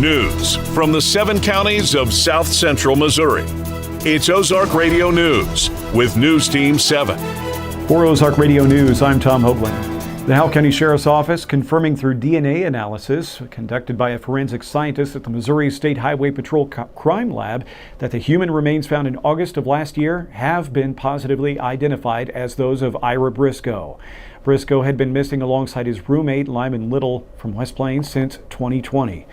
News from the 7 counties of South Central Missouri. It's Ozark Radio News with News Team 7. For Ozark Radio News, I'm Tom Hoagland. The Howell County Sheriff's Office confirming through DNA analysis conducted by a forensic scientist at the Missouri State Highway Patrol Crime Lab that the human remains found in August of last year have been positively identified as those of Ira Briscoe. Briscoe had been missing alongside his roommate Lyman Little from West Plains since 2020.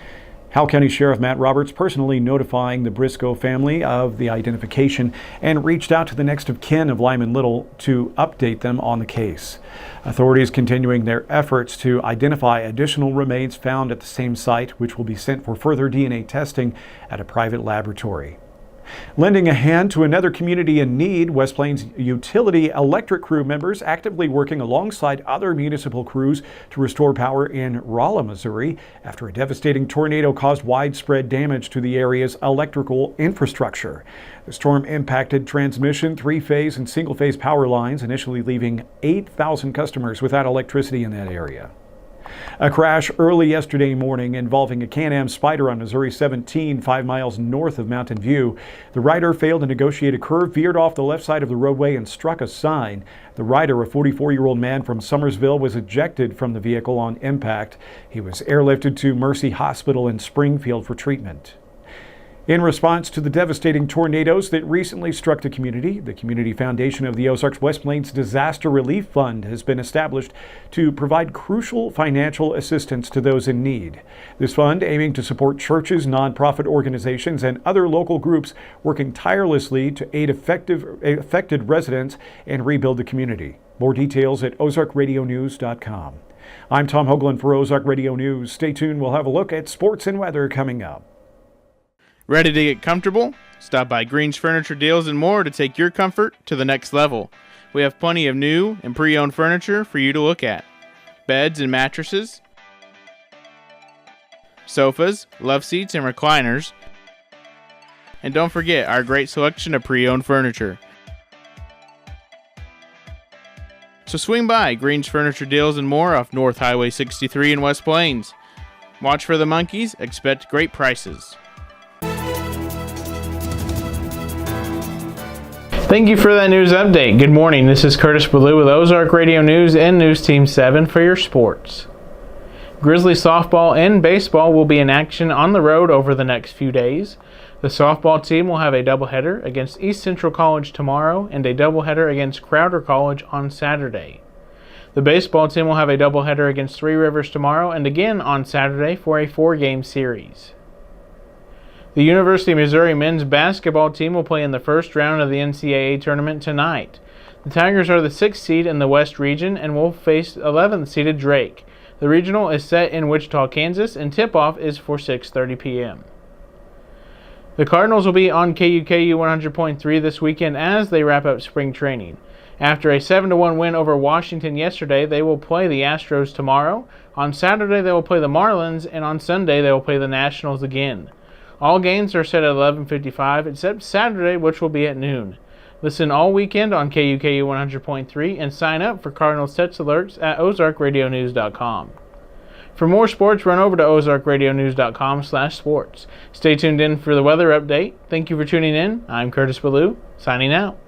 Howell County Sheriff Matt Roberts personally notifying the Briscoe family of the identification and reached out to the next of kin of Lyman Little to update them on the case. Authorities continuing their efforts to identify additional remains found at the same site, which will be sent for further DNA testing at a private laboratory. Lending a hand to another community in need, West Plains utility electric crew members actively working alongside other municipal crews to restore power in Rolla, Missouri, after a devastating tornado caused widespread damage to the area's electrical infrastructure. The storm impacted transmission, three-phase and single-phase power lines, initially leaving 8,000 customers without electricity in that area. A crash early yesterday morning involving a Can-Am Spyder on Missouri 17, 5 miles north of Mountain View. The rider failed to negotiate a curve, veered off the left side of the roadway and struck a sign. The rider, a 44-year-old man from Summersville, was ejected from the vehicle on impact. He was airlifted to Mercy Hospital in Springfield for treatment. In response to the devastating tornadoes that recently struck the Community Foundation of the Ozarks West Plains Disaster Relief Fund has been established to provide crucial financial assistance to those in need. This fund aiming to support churches, nonprofit organizations, and other local groups working tirelessly to aid affected residents and rebuild the community. More details at ozarkradionews.com. I'm Tom Hoagland for Ozark Radio News. Stay tuned. We'll have a look at sports and weather coming up. Ready to get comfortable? Stop by Green's Furniture Deals and More to take your comfort to the next level. We have plenty of new and pre-owned furniture for you to look at. Beds and mattresses, sofas, love seats, and recliners. And don't forget our great selection of pre-owned furniture. So swing by Green's Furniture Deals and More off North Highway 63 in West Plains. Watch for the monkeys, expect great prices. Thank you for that news update. Good morning. This is Curtis Ballou with Ozark Radio News and News Team 7 for your sports. Grizzly softball and baseball will be in action on the road over the next few days. The softball team will have a doubleheader against East Central College tomorrow and a doubleheader against Crowder College on Saturday. The baseball team will have a doubleheader against Three Rivers tomorrow and again on Saturday for a 4-game series. The University of Missouri men's basketball team will play in the first round of the NCAA tournament tonight. The Tigers are the 6th seed in the West region and will face 11th seeded Drake. The regional is set in Wichita, Kansas, and tip-off is for 6:30 p.m. The Cardinals will be on KUKU 100.3 this weekend as they wrap up spring training. After a 7-1 win over Washington yesterday, they will play the Astros tomorrow. On Saturday, they will play the Marlins, and on Sunday, they will play the Nationals again. All games are set at 11:55 except Saturday, which will be at noon. Listen all weekend on KUKU 100.3 and sign up for Cardinals text alerts at ozarkradionews.com. For more sports, run over to ozarkradionews.com/sports. Stay tuned in for the weather update. Thank you for tuning in. I'm Curtis Ballou, signing out.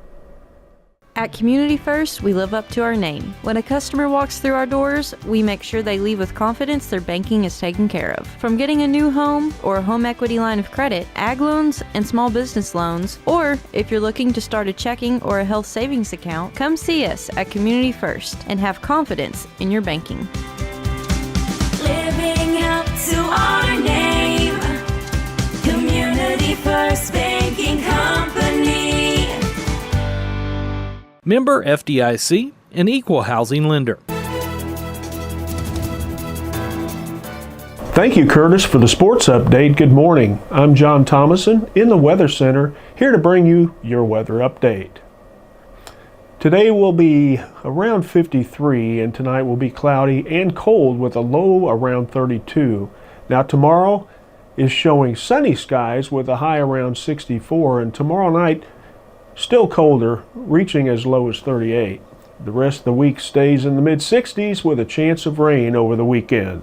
At Community First, we live up to our name. When a customer walks through our doors, we make sure they leave with confidence their banking is taken care of. From getting a new home or a home equity line of credit, ag loans, and small business loans, or if you're looking to start a checking or a health savings account, come see us at Community First and have confidence in your banking. Living up to our name, Community First Banking Company. Member FDIC, an equal housing lender. Thank you, Curtis, for the sports update. Good morning. I'm John Thomason in the Weather Center, here to bring you your weather update. Today will be around 53, and tonight will be cloudy and cold with a low around 32. Now tomorrow is showing sunny skies with a high around 64, and tomorrow night still colder, reaching as low as 38. The rest of the week stays in the mid-60s with a chance of rain over the weekend.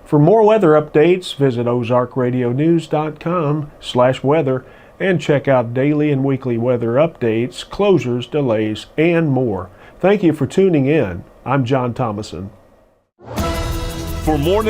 For more weather updates, visit ozarkradionews.com/weather and check out daily and weekly weather updates, closures, delays, and more. Thank you for tuning in. I'm John Thomason. For more news